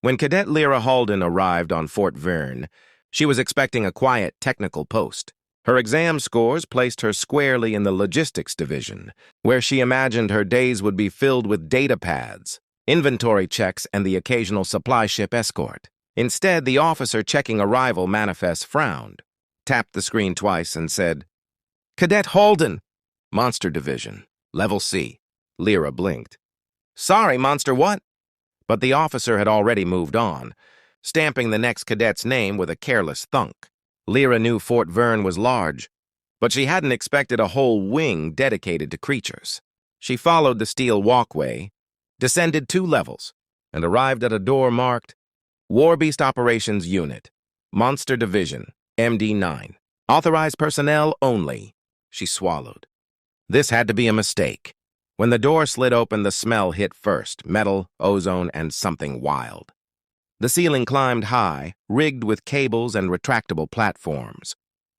When Cadet Lyra Halden arrived on Fort Verne, she was expecting a quiet technical post. Her exam scores placed her squarely in the logistics division, where she imagined her days would be filled with data pads, inventory checks, and the occasional supply ship escort. Instead, the officer checking arrival manifests frowned, tapped the screen twice, and said, "Cadet Halden, Monster Division, Level C." Lyra blinked. "Sorry, Monster what?" But the officer had already moved on, stamping the next cadet's name with a careless thunk. Lyra knew Fort Verne was large, but she hadn't expected a whole wing dedicated to creatures. She followed the steel walkway, descended 2 levels, and arrived at a door marked Warbeast Operations Unit, Monster Division, MD9. Authorized personnel only. She swallowed. This had to be a mistake. When the door slid open, the smell hit first: metal, ozone, and something wild. The ceiling climbed high, rigged with cables and retractable platforms.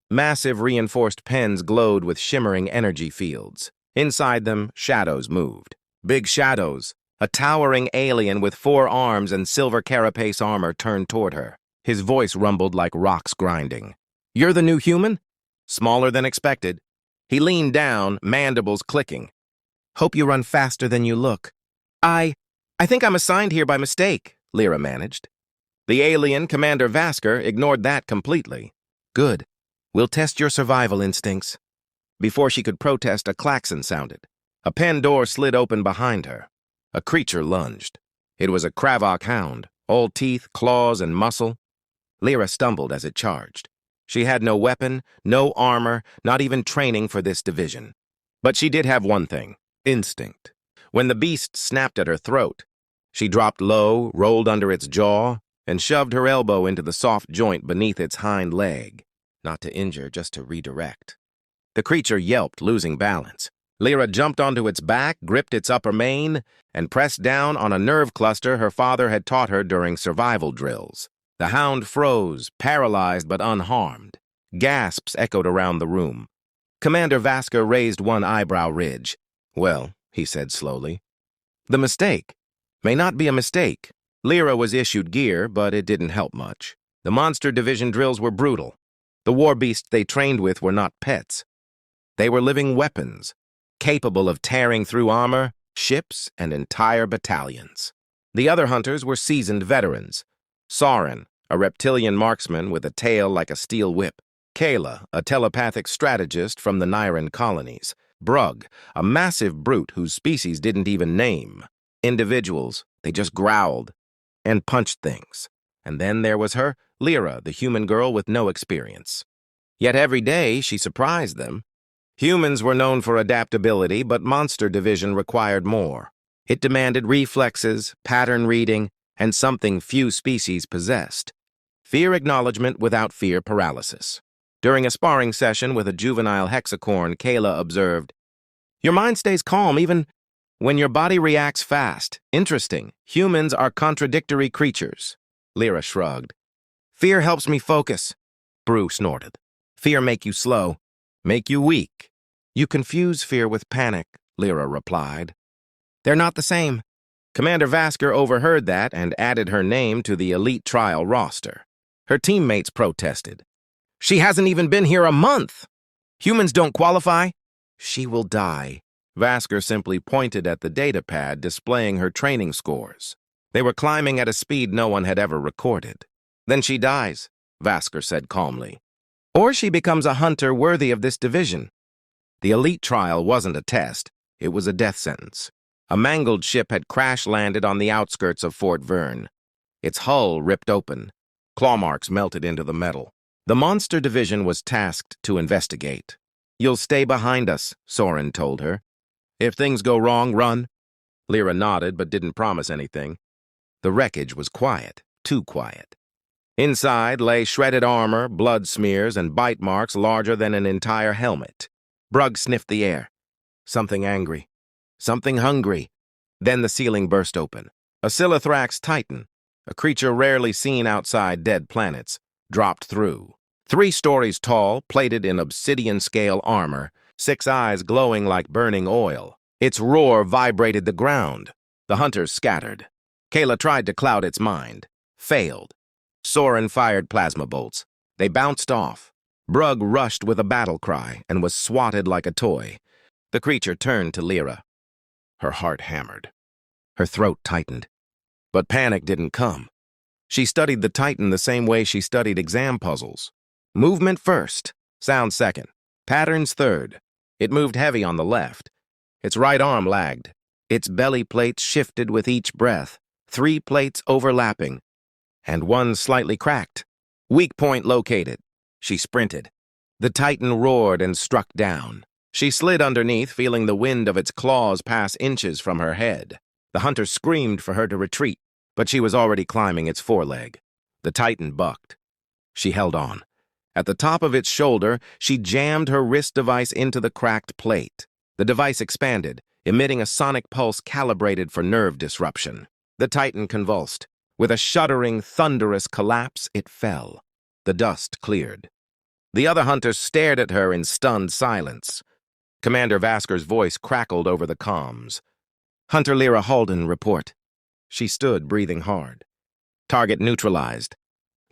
Massive reinforced pens glowed with shimmering energy fields. Inside them, shadows moved. Big shadows. A towering alien with 4 arms and silver carapace armor turned toward her. His voice rumbled like rocks grinding. "You're the new human?" Smaller than expected. He leaned down, mandibles clicking. "Hope you run faster than you look." I think I'm assigned here by mistake," Lyra managed. The alien, Commander Vasker, ignored that completely. "Good. We'll test your survival instincts." Before she could protest, a klaxon sounded. A pen door slid open behind her. A creature lunged. It was a Kravok hound, all teeth, claws, and muscle. Lyra stumbled as it charged. She had no weapon, no armor, not even training for this division. But she did have one thing: instinct. When the beast snapped at her throat, she dropped low, rolled under its jaw, and shoved her elbow into the soft joint beneath its hind leg. Not to injure, just to redirect. The creature yelped, losing balance. Lyra jumped onto its back, gripped its upper mane, and pressed down on a nerve cluster her father had taught her during survival drills. The hound froze, paralyzed but unharmed. Gasps echoed around the room. Commander Vasker raised one eyebrow ridge. "Well," he said slowly, "the mistake may not be a mistake." Lyra was issued gear, but it didn't help much. The Monster Division drills were brutal. The war beasts they trained with were not pets. They were living weapons, capable of tearing through armor, ships, and entire battalions. The other hunters were seasoned veterans. Soren, a reptilian marksman with a tail like a steel whip. Kayla, a telepathic strategist from the Nyran colonies. Brug, a massive brute whose species didn't even name. Individuals, they just growled and punched things. And then there was her, Lyra, the human girl with no experience. Yet every day she surprised them. Humans were known for adaptability, but Monster Division required more. It demanded reflexes, pattern reading, and something few species possessed: fear acknowledgement without fear paralysis. During a sparring session with a juvenile hexacorn, Kayla observed, "Your mind stays calm even when your body reacts fast. Interesting. Humans are contradictory creatures." Lyra shrugged. "Fear helps me focus." Brew snorted. "Fear make you slow, make you weak." "You confuse fear with panic," Lyra replied. "They're not the same." Commander Vasker overheard that and added her name to the elite trial roster. Her teammates protested. "She hasn't even been here a month. Humans don't qualify." "She will die." Vasker simply pointed at the data pad displaying her training scores. They were climbing at a speed no one had ever recorded. "Then she dies," Vasker said calmly. "Or she becomes a hunter worthy of this division." The elite trial wasn't a test. It was a death sentence. A mangled ship had crash-landed on the outskirts of Fort Verne. Its hull ripped open. Claw marks melted into the metal. The Monster Division was tasked to investigate. "You'll stay behind us," Soren told her. "If things go wrong, run." Lyra nodded but didn't promise anything. The wreckage was quiet, too quiet. Inside lay shredded armor, blood smears, and bite marks larger than an entire helmet. Brug sniffed the air. Something angry. Something hungry. Then the ceiling burst open. A Silithrax Titan, a creature rarely seen outside dead planets, dropped through. 3 stories tall, plated in obsidian-scale armor, 6 eyes glowing like burning oil. Its roar vibrated the ground. The hunters scattered. Kayla tried to cloud its mind. failed. Soren fired plasma bolts. They bounced off. Brug rushed with a battle cry and was swatted like a toy. The creature turned to Lyra. Her heart hammered. Her throat tightened. But panic didn't come. She studied the Titan the same way she studied exam puzzles. Movement first, sound second, patterns third. It moved heavy on the left. Its right arm lagged. Its belly plates shifted with each breath, 3 plates overlapping, and one slightly cracked. Weak point located. She sprinted. The Titan roared and struck down. She slid underneath, feeling the wind of its claws pass inches from her head. The hunter screamed for her to retreat, but she was already climbing its foreleg. The Titan bucked. She held on. At the top of its shoulder, she jammed her wrist device into the cracked plate. The device expanded, emitting a sonic pulse calibrated for nerve disruption. The Titan convulsed. With a shuddering, thunderous collapse, it fell. The dust cleared. The other hunters stared at her in stunned silence. Commander Vasker's voice crackled over the comms. "Hunter Lyra Halden, report." She stood, breathing hard. "Target neutralized."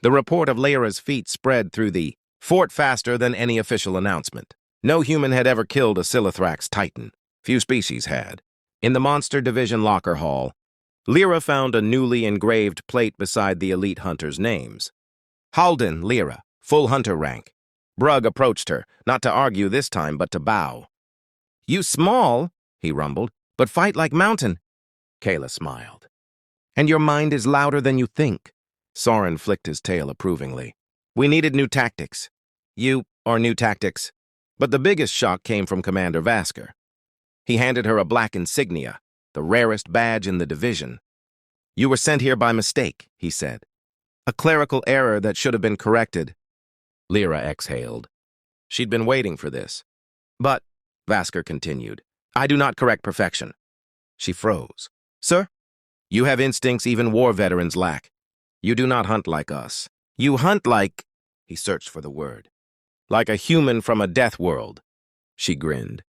The report of Lyra's feat spread through the fort faster than any official announcement. No human had ever killed a Silithrax Titan. Few species had. In the Monster Division locker hall, Lyra found a newly engraved plate beside the elite hunters' names. Halden Lyra, full hunter rank. Brug approached her, not to argue this time, but to bow. "You small," he rumbled, "but fight like mountain." Kayla smiled. "And your mind is louder than you think." Soren flicked his tail approvingly. "We needed new tactics. You, or new tactics." But the biggest shock came from Commander Vasker. He handed her a black insignia, the rarest badge in the division. "You were sent here by mistake," he said. "A clerical error that should have been corrected." Lyra exhaled. She'd been waiting for this. "But," Vasker continued, "I do not correct perfection." She froze. "Sir? You have instincts even war veterans lack. You do not hunt like us. You hunt like—" He searched for the word. "Like a human from a Deathworld." She grinned.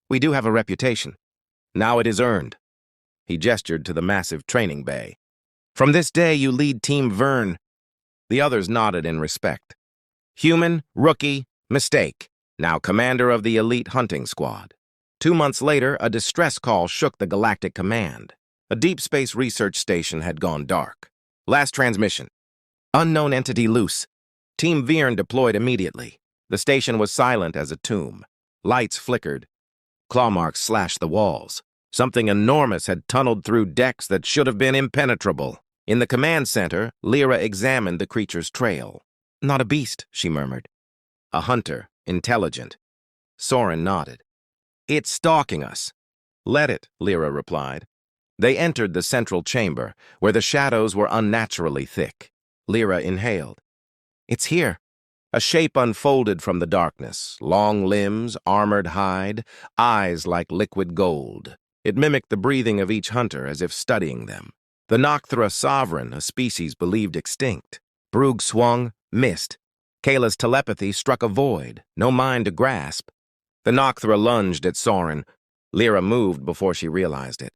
"We do have a reputation. Now it is earned." He gestured to the massive training bay. "From this day you lead Team Vern." The others nodded in respect. Human, rookie, mistake. Now commander of the elite hunting squad. 2 months later, a distress call shook the Galactic command. A deep space research station had gone dark. Last transmission. Unknown entity loose. Team Vern deployed immediately. The station was silent as a tomb. Lights flickered. Claw marks slashed the walls. Something enormous had tunneled through decks that should have been impenetrable. In the command center, Lyra examined the creature's trail. "Not a beast," she murmured. "A hunter, intelligent." Soren nodded. "It's stalking us." "Let it," Lyra replied. They entered the central chamber, where the shadows were unnaturally thick. Lyra inhaled. "It's here." A shape unfolded from the darkness, long limbs, armored hide, eyes like liquid gold. It mimicked the breathing of each hunter as if studying them. The Nocthra sovereign, a species believed extinct. Brug swung, missed. Kayla's telepathy struck a void, no mind to grasp. The Nocthra lunged at Soren. Lyra moved before she realized it.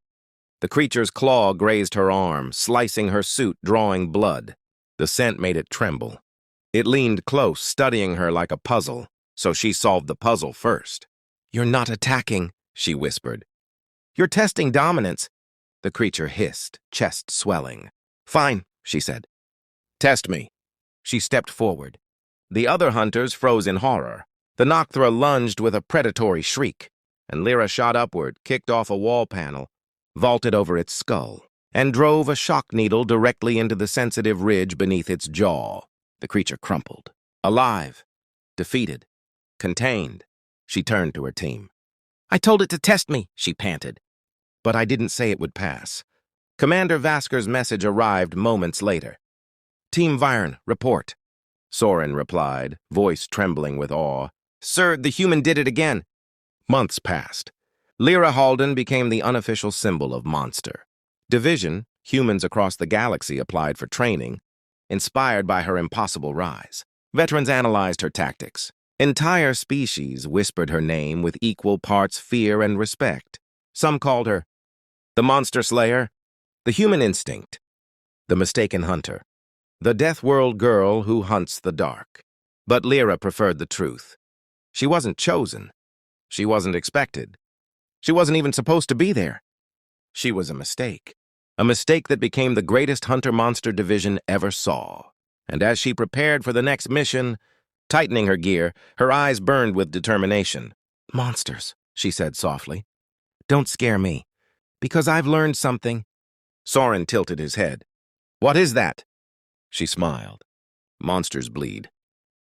The creature's claw grazed her arm, slicing her suit, drawing blood. The scent made it tremble. It leaned close, studying her like a puzzle, so she solved the puzzle first. "You're not attacking," she whispered. "You're testing dominance." The creature hissed, chest swelling. "Fine," she said. "Test me." She stepped forward. The other hunters froze in horror. The Nocthra lunged with a predatory shriek, and Lyra shot upward, kicked off a wall panel, vaulted over its skull, and drove a shock needle directly into the sensitive ridge beneath its jaw. The creature crumpled. Alive. Defeated. Contained. She turned to her team. "I told it to test me," she panted. "But I didn't say it would pass." Commander Vasker's message arrived moments later. "Team Vyrn, report." Soren replied, voice trembling with awe. "Sir, the human did it again." Months passed. Lyra Halden became the unofficial symbol of Monster. Division, humans across the galaxy applied for training, inspired by her impossible rise. Veterans analyzed her tactics. Entire species whispered her name with equal parts fear and respect. Some called her the Monster Slayer, the Human Instinct, the Mistaken Hunter. The Deathworld girl who hunts the dark. But Lyra preferred the truth. She wasn't chosen. She wasn't expected. She wasn't even supposed to be there. She was a mistake. A mistake that became the greatest hunter-monster division ever saw. And as she prepared for the next mission, tightening her gear, her eyes burned with determination. "Monsters," she said softly. "Don't scare me, because I've learned something." Soren tilted his head. "What is that?" She smiled. "Monsters bleed.